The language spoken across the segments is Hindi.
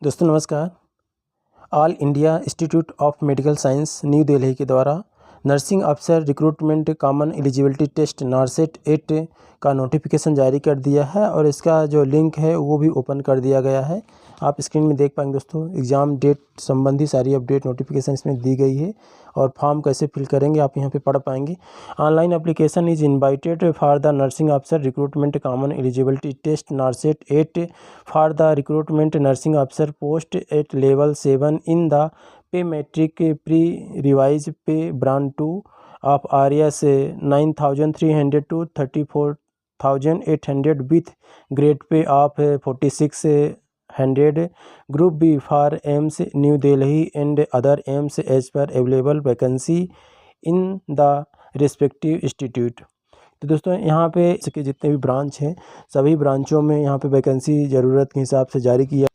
दोस्तों नमस्कार। All India institute of medical science new Delhi के द्वारा नर्सिंग अफसर recruitment common eligibility test NORCET 8 का नोटिफिकेशन जारी कर दिया है और इसका जो लिंक है वो भी ओपन कर दिया गया है। आप स्क्रीन में देख पाएंगे दोस्तों, एग्ज़ाम डेट संबंधी सारी अपडेट नोटिफिकेशन इसमें दी गई है और फॉर्म कैसे फिल करेंगे आप यहाँ पे पढ़ पाएंगे। Online application is invited for the nursing अफसर recruitment common eligibility test NORCET 8 for the recruitment nursing अफसर post at level 7 in the pay matrix pre revise pay brand 2 of RS 9,300 to 34,800 with grade pay of 4,600 group B for AIIMS new Delhi and other AIIMS as per available vacancy in the respective institute. तो दोस्तों यहाँ पे इसके जितने भी ब्रांच हैं सभी ब्रांचों में यहाँ पे वैकेंसी ज़रूरत के हिसाब से जारी किया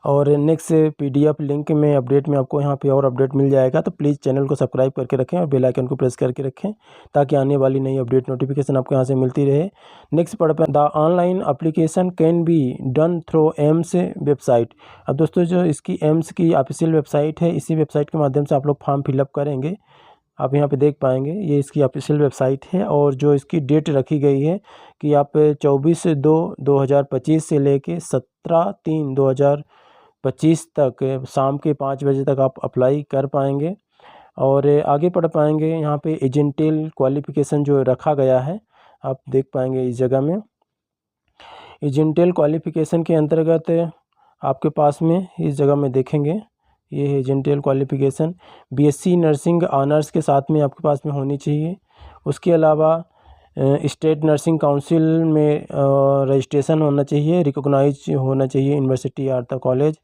और नेक्स्ट पीडीएफ लिंक में अपडेट में आपको यहाँ पे और अपडेट मिल जाएगा। तो प्लीज़ चैनल को सब्सक्राइब करके रखें और बेल आइकन को प्रेस करके रखें ताकि आने वाली नई अपडेट नोटिफिकेशन आपको यहाँ से मिलती रहे। नेक्स्ट पढ़ पाए the online application can be done through AIIMS website. अब दोस्तों जो इसकी एम्स की ऑफिशियल वेबसाइट है, इसी वेबसाइट के माध्यम से आप लोग फॉर्म फिलअप करेंगे। आप यहाँ पे देख पाएंगे ये इसकी ऑफिशियल वेबसाइट है और जो इसकी डेट रखी गई है कि आप 24/2/2025 से लेके 17/3/2025 तक शाम के 5 बजे तक आप अप्लाई कर पाएंगे। और आगे पढ़ पाएंगे यहाँ पे एजेंटल क्वालिफ़िकेशन जो रखा गया है आप देख पाएंगे इस जगह में। एजेंटल क्वालिफ़िकेशन के अंतर्गत आपके पास में इस जगह में देखेंगे ये है एजेंटल क्वालिफ़िकेशन। बीएससी नर्सिंग ऑनर्स के साथ में आपके पास में होनी चाहिए। उसके अलावा स्टेट नर्सिंग काउंसिल में रजिस्ट्रेशन होना चाहिए, रिकॉग्नाइज होना चाहिए यूनिवर्सिटी या द कॉलेज,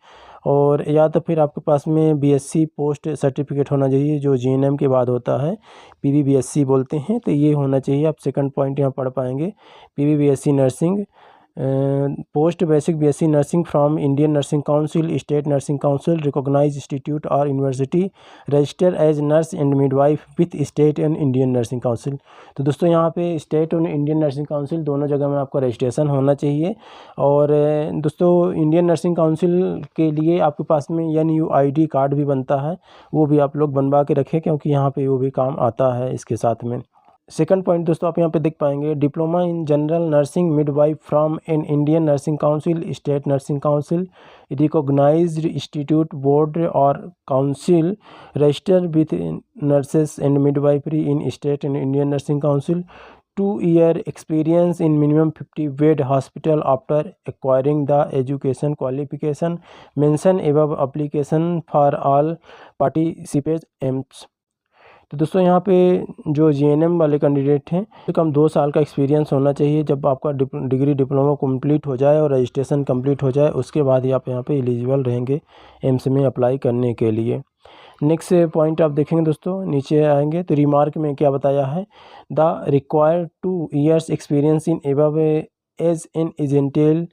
और या तो फिर आपके पास में बीएससी पोस्ट सर्टिफिकेट होना चाहिए जो जीएनएम के बाद होता है, पीवीबीएससी बोलते हैं। तो ये होना चाहिए। आप सेकंड पॉइंट यहाँ पढ़ पाएंगे PBBSc nursing post basic BSc nursing from Indian nursing council, state nursing council, recognise institute और university, register as nurse and midwife with state and Indian nursing council. तो दोस्तों यहाँ पे स्टेट और इंडियन नर्सिंग काउंसिल दोनों जगह में आपका रजिस्ट्रेशन होना चाहिए। और दोस्तों इंडियन नर्सिंग काउंसिल के लिए आपके पास में NUID कार्ड भी बनता है, वो भी आप लोग बनवा के रखें क्योंकि यहाँ पे वो भी काम आता है इसके साथ में। सेकंड पॉइंट दोस्तों आप यहाँ पे देख पाएंगे diploma in general nursing midwife from an Indian nursing council, state nursing council, recognised institute board और council, register with nurses and midwifery in state and Indian nursing council, 2-year experience in minimum 50-bed hospital after acquiring the education qualification mentioned above application for all participants AIIMS. तो दोस्तों यहाँ पे जो जीएनएम वाले कैंडिडेट हैं कम 2 साल का एक्सपीरियंस होना चाहिए। जब आपका डिग्री डिप्लोमा कंप्लीट हो जाए और रजिस्ट्रेशन कंप्लीट हो जाए उसके बाद ही आप यहाँ पे एलिजिबल रहेंगे एम्स में अप्लाई करने के लिए। नेक्स्ट पॉइंट आप देखेंगे दोस्तों, नीचे आएंगे तो रिमार्क में क्या बताया है, the required 2 years experience in above as an essential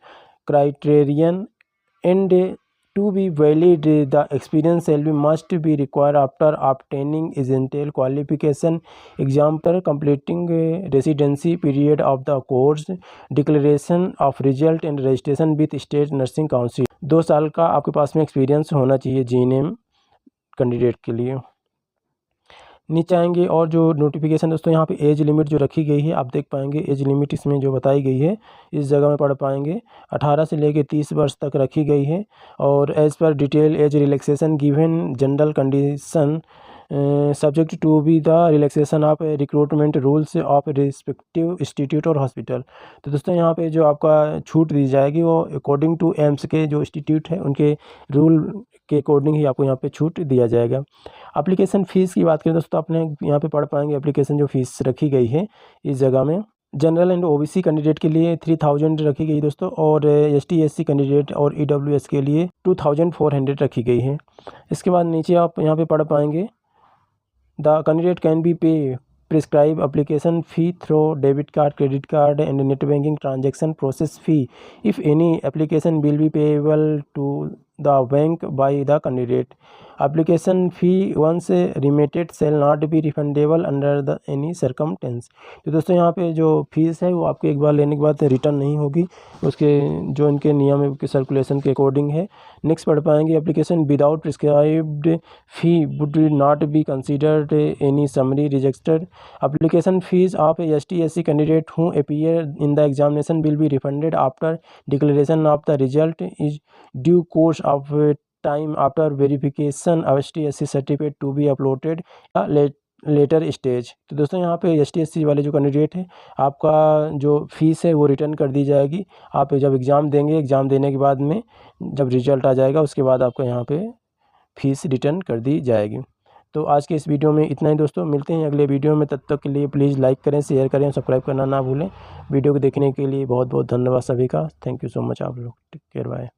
criterion and to be valid the experience shall be must be required after obtaining essential qualification example completing residency period of the course, declaration of result and registration with state nursing council। 2 साल का आपके पास में एक्सपीरियंस होना चाहिए जीएनएम कैंडिडेट के लिए। नीचे आएंगे और जो नोटिफिकेशन दोस्तों यहाँ पे एज लिमिट जो रखी गई है आप देख पाएंगे एज लिमिट इसमें जो बताई गई है इस जगह में पढ़ पाएंगे 18 से लेकर 30 वर्ष तक रखी गई है। और एज पर detail age relaxation given general condition subject to be the relaxation of recruitment rules of respective institute और हॉस्पिटल। तो दोस्तों यहाँ पे जो आपका छूट दी जाएगी वो अकॉर्डिंग टू एम्स के जो इंस्टीट्यूट है उनके रूल के अकॉर्डिंग ही आपको यहाँ पे छूट दिया जाएगा। एप्लीकेशन फ़ीस की बात करें दोस्तों आपने यहाँ पे पढ़ पाएंगे एप्लीकेशन जो फ़ीस रखी गई है इस जगह में। जनरल एंड ओबीसी कैंडिडेट के लिए 3000 रखी गई दोस्तों और ST SC कैंडिडेट और EWS के लिए 2400 रखी गई है। इसके बाद नीचे आप यहाँ पे पढ़ पाएंगे the candidate can be pay prescribe application fee through debit card, credit card and net banking transaction process fee if any application will be payable to the bank by the candidate. Application fee once remitted shall not be refundable under the any circumstance. तो दोस्तों यहाँ पे जो फीस है वो आपको एक बार लेने के बाद रिटर्न नहीं होगी, उसके जो इनके नियम है उसके सर्कुलेशन के अकॉर्डिंग है। नेक्स्ट पढ़ पाएंगे, application without prescribed fee would not be considered any summary rejected. Application fees of ST/SC candidate who appear in the examination will be refunded after declaration of the result is due course of time after verification of ST/SC certificate to be uploaded later stage. तो दोस्तों यहाँ पे ST/SC वाले जो कैंडिडेट हैं आपका जो फीस है वो रिटर्न कर दी जाएगी। आप जब एग्ज़ाम देंगे, एग्ज़ाम देने के बाद में जब रिजल्ट आ जाएगा उसके बाद आपको यहाँ पे फीस रिटर्न कर दी जाएगी। तो आज के इस वीडियो में इतना ही दोस्तों, मिलते हैं अगले वीडियो में। तब तक के लिए प्लीज़ लाइक करें, शेयर करें, सब्सक्राइब करना ना भूलें। वीडियो को देखने के लिए बहुत बहुत धन्यवाद सभी का। थैंक यू सो मच आप लोग। Take care, bye.